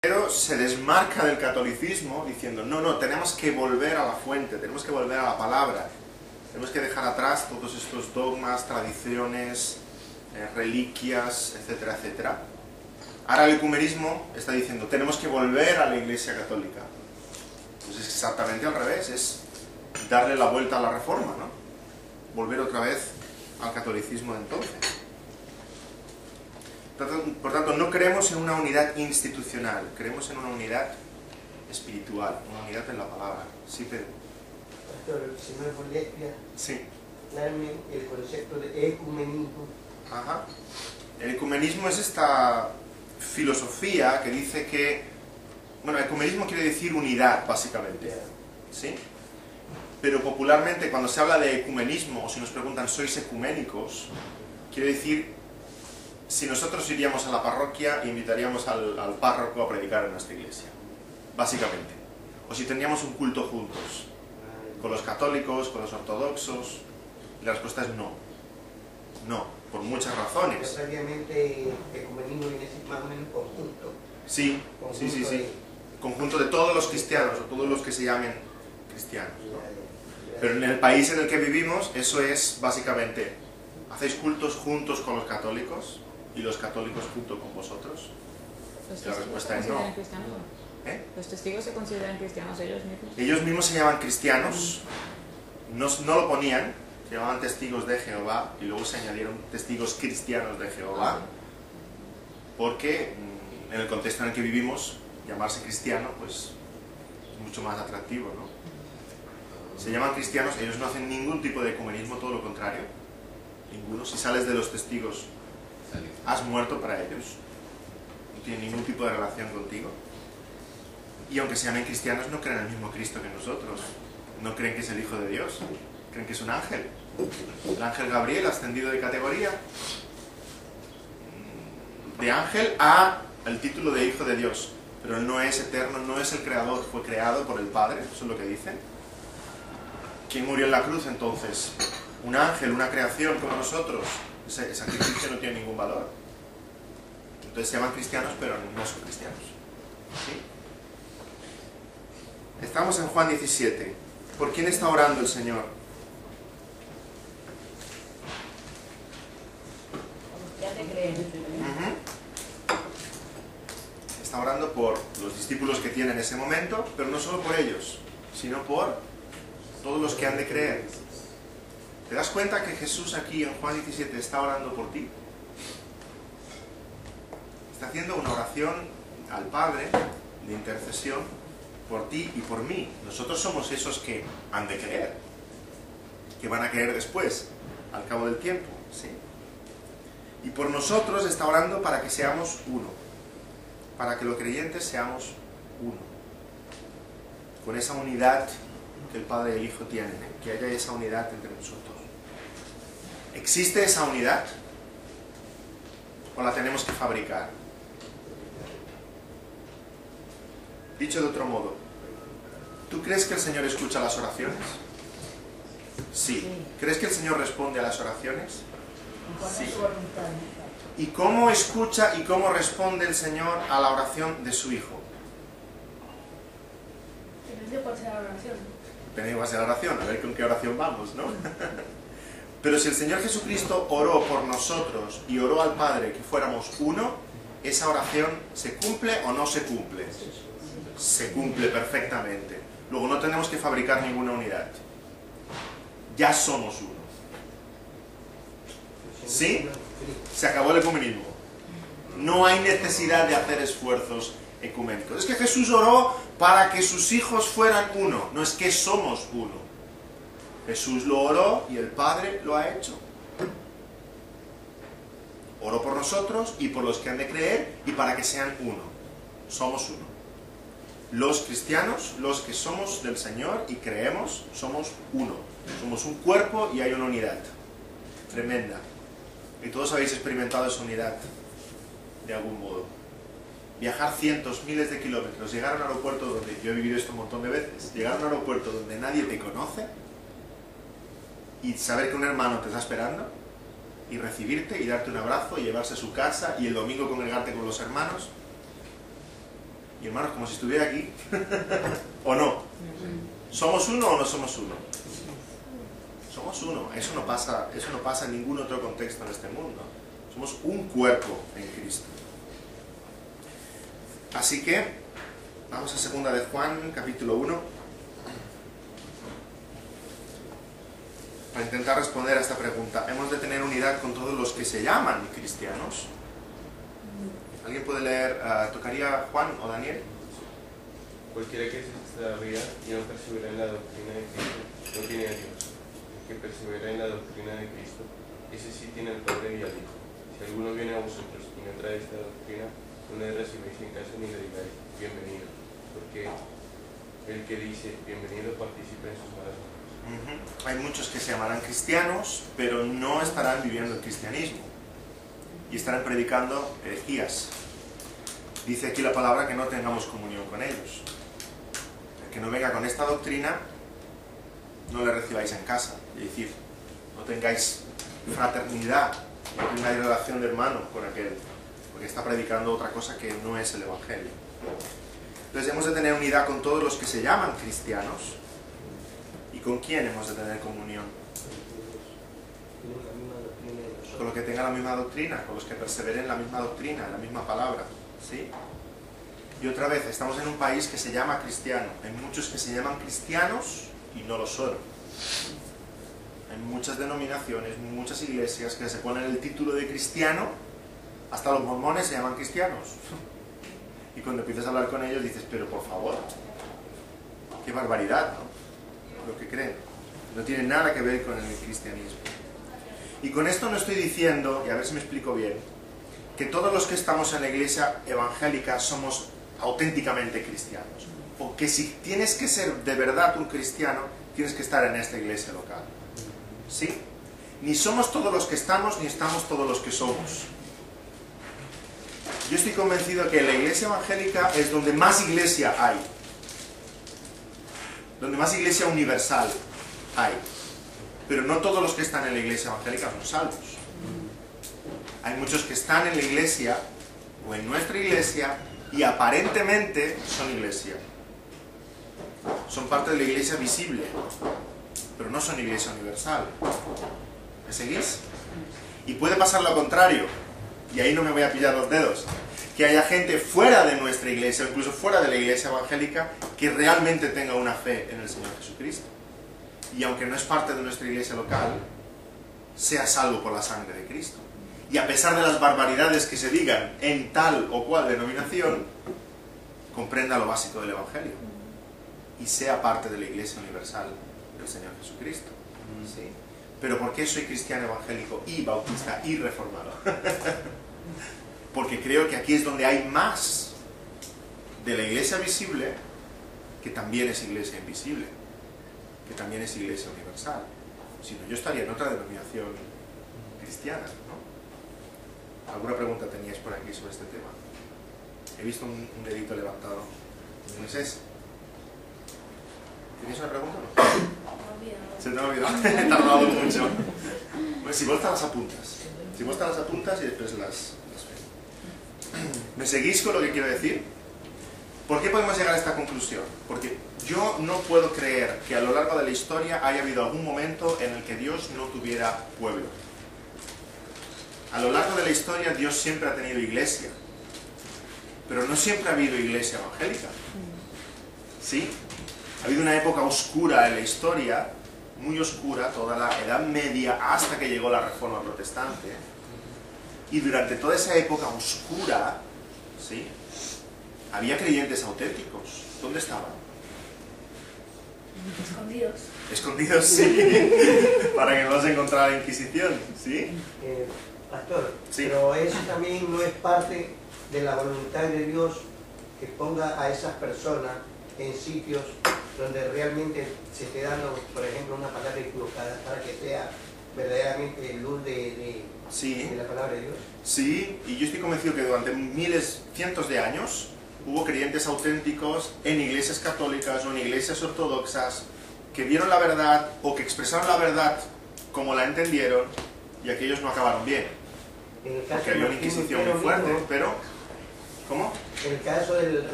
Pero se desmarca del catolicismo diciendo, no, no, tenemos que volver a la fuente, tenemos que volver a la palabra, tenemos que dejar atrás todos estos dogmas, tradiciones, reliquias, etcétera, etcétera. Ahora el ecumenismo está diciendo, tenemos que volver a la Iglesia Católica. Pues es exactamente al revés, es darle la vuelta a la Reforma, ¿no? Volver otra vez al catolicismo de entonces. Por tanto, no creemos en una unidad institucional, creemos en una unidad espiritual, una unidad en la palabra. Sí, Pedro. Pastor, si me podría Sí. darme el concepto de ecumenismo. Ajá. El ecumenismo es esta filosofía que dice que, bueno, ecumenismo quiere decir unidad, básicamente, ¿sí? Pero popularmente cuando se habla de ecumenismo, o si nos preguntan, ¿sois ecuménicos?, quiere decir, si nosotros iríamos a la parroquia e invitaríamos al párroco a predicar en nuestra iglesia, básicamente. O si tendríamos un culto juntos, con los católicos, con los ortodoxos. Y la respuesta es no. No, por muchas razones. Previamente, ecumenismo viene a ser más o menos conjunto. Sí, sí, sí, sí. Conjunto de todos los cristianos, o todos los que se llamen cristianos, ¿no? Pero en el país en el que vivimos, eso es básicamente, ¿hacéis cultos juntos con los católicos? ¿Y los católicos junto con vosotros? La respuesta es no. ¿Eh? ¿Los testigos se consideran cristianos ellos mismos? Ellos mismos se llaman cristianos, no lo ponían, se llamaban testigos de Jehová, y luego se añadieron testigos cristianos de Jehová, porque en el contexto en el que vivimos, llamarse cristiano, pues, es mucho más atractivo, ¿no? Se llaman cristianos, ellos no hacen ningún tipo de ecumenismo, todo lo contrario, ninguno. Si sales de los testigos, has muerto para ellos, no tienen ningún tipo de relación contigo. Y aunque se llamen cristianos, no creen en el mismo Cristo que nosotros, no creen que es el Hijo de Dios, creen que es un ángel. El ángel Gabriel ha ascendido de categoría, de ángel a el título de Hijo de Dios, pero él no es eterno, no es el creador, fue creado por el Padre, eso es lo que dicen. ¿Quién murió en la cruz entonces? Un ángel, una creación como nosotros. Ese sacrificio no tiene ningún valor. Entonces se llaman cristianos, pero no son cristianos. ¿Sí? Estamos en Juan 17. ¿Por quién está orando el Señor? Ya te creen. Está orando por los discípulos que tiene en ese momento, pero no solo por ellos, sino por todos los que han de creer. ¿Te das cuenta que Jesús aquí en Juan 17 está orando por ti? Está haciendo una oración al Padre de intercesión por ti y por mí. Nosotros somos esos que han de creer, que van a creer después, al cabo del tiempo, ¿sí? Y por nosotros está orando para que seamos uno, para que los creyentes seamos uno, con esa unidad que el Padre y el Hijo tienen, que haya esa unidad entre nosotros. ¿Existe esa unidad? ¿O la tenemos que fabricar? Dicho de otro modo, ¿tú crees que el Señor escucha las oraciones? Sí. ¿Crees que el Señor responde a las oraciones? Sí. ¿Y cómo escucha y cómo responde el Señor a la oración de su Hijo? Depende cuál sea la oración. Depende cuál sea la oración, a ver con qué oración vamos, ¿no? Pero si el Señor Jesucristo oró por nosotros y oró al Padre que fuéramos uno, ¿esa oración se cumple o no se cumple? Se cumple perfectamente. Luego no tenemos que fabricar ninguna unidad. Ya somos uno. ¿Sí? Se acabó el ecumenismo. No hay necesidad de hacer esfuerzos ecuménicos. Es que Jesús oró para que sus hijos fueran uno. No es que somos uno. Jesús lo oró y el Padre lo ha hecho. Oró por nosotros y por los que han de creer y para que sean uno. Somos uno. Los cristianos, los que somos del Señor y creemos, somos uno. Somos un cuerpo y hay una unidad tremenda. Y todos habéis experimentado esa unidad de algún modo. Viajar cientos, miles de kilómetros, llegar a un aeropuerto donde, yo he vivido esto un montón de veces, llegar a un aeropuerto donde nadie te conoce y saber que un hermano te está esperando y recibirte y darte un abrazo y llevarse a su casa y el domingo congregarte con los hermanos. Y hermanos, como si estuviera aquí, ¿o no? ¿Somos uno o no somos uno? Somos uno. Eso no pasa en ningún otro contexto en este mundo. Somos un cuerpo en Cristo. Así que, vamos a 2 de Juan, capítulo 1, para intentar responder a esta pregunta. ¿Hemos de tener unidad con todos los que se llaman cristianos? ¿Alguien puede leer? ¿Tocaría Juan o Daniel? Cualquiera que se extravía y no persevera en la doctrina de Cristo no tiene a Dios. El que persevera en la doctrina de Cristo, ese sí tiene al Padre y al Hijo. Si alguno viene a vosotros y no trae esta doctrina, no le recibéis en casa ni le digáis bienvenido, porque el que dice bienvenido participa en sus malas obras. Hay muchos que se llamarán cristianos, pero no estarán viviendo el cristianismo y estarán predicando herejías. Dice aquí la palabra que no tengamos comunión con ellos. El que no venga con esta doctrina, no le recibáis en casa. Es decir, no tengáis fraternidad, no tengáis relación de hermano con aquel, porque está predicando otra cosa que no es el Evangelio. Entonces hemos de tener unidad con todos los que se llaman cristianos. ¿Y con quién hemos de tener comunión? Con los que tengan la misma doctrina, con los que perseveren en la misma doctrina, en la misma palabra, ¿sí? Y otra vez, estamos en un país que se llama cristiano. Hay muchos que se llaman cristianos y no lo son. Hay muchas denominaciones, muchas iglesias que se ponen el título de cristiano, hasta los mormones se llaman cristianos. Y cuando empiezas a hablar con ellos dices, pero por favor, qué barbaridad, ¿no? Lo que creen. No tiene nada que ver con el cristianismo. Y con esto no estoy diciendo, y a ver si me explico bien, que todos los que estamos en la iglesia evangélica somos auténticamente cristianos. O que si tienes que ser de verdad un cristiano, tienes que estar en esta iglesia local. ¿Sí? Ni somos todos los que estamos, ni estamos todos los que somos. Yo estoy convencido que en la iglesia evangélica es donde más iglesia hay. Donde más iglesia universal hay. Pero no todos los que están en la iglesia evangélica son salvos. Hay muchos que están en la iglesia, o en nuestra iglesia, y aparentemente son iglesia. Son parte de la iglesia visible, pero no son iglesia universal. ¿Me seguís? Y puede pasar lo contrario, y ahí no me voy a pillar los dedos, que haya gente fuera de nuestra iglesia, o incluso fuera de la iglesia evangélica, que realmente tenga una fe en el Señor Jesucristo. Y aunque no es parte de nuestra iglesia local, sea salvo por la sangre de Cristo. Y a pesar de las barbaridades que se digan en tal o cual denominación, comprenda lo básico del Evangelio. Y sea parte de la iglesia universal del Señor Jesucristo. ¿Sí? Pero ¿por qué soy cristiano evangélico y bautista y reformado? Porque creo que aquí es donde hay más de la iglesia visible, que también es iglesia invisible, que también es iglesia universal. Si no, yo estaría en otra denominación cristiana, ¿no? ¿Alguna pregunta teníais por aquí sobre este tema? He visto un dedito levantado. ¿No es ese? ¿Tenéis una pregunta o no? Se te ha olvidado. He tardado mucho. Bueno, si vos te las apuntas. Si vos te las apuntas y después las ves. ¿Me seguís con lo que quiero decir? ¿Por qué podemos llegar a esta conclusión? Porque yo no puedo creer que a lo largo de la historia haya habido algún momento en el que Dios no tuviera pueblo. A lo largo de la historia Dios siempre ha tenido iglesia, pero no siempre ha habido iglesia evangélica. ¿Sí? Ha habido una época oscura en la historia, muy oscura, toda la Edad Media, hasta que llegó la Reforma Protestante. Y durante toda esa época oscura, ¿sí?, había creyentes auténticos. ¿Dónde estaban? Escondidos. Escondidos, sí, para que no los encontrara la Inquisición, ¿sí? Pastor, Sí. pero eso también no es parte de la voluntad de Dios, que ponga a esas personas en sitios donde realmente se esté dando, por ejemplo, una palabra equivocada, para que sea verdaderamente luz de Sí, la palabra de Dios. sí, y yo estoy convencido que durante miles, cientos de años hubo creyentes auténticos en iglesias católicas o en iglesias ortodoxas que vieron la verdad o que expresaron la verdad como la entendieron, y aquellos no acabaron bien. En el caso Porque había una de Martín Inquisición muy Lutero fuerte, mismo, pero... ¿Cómo? en el caso del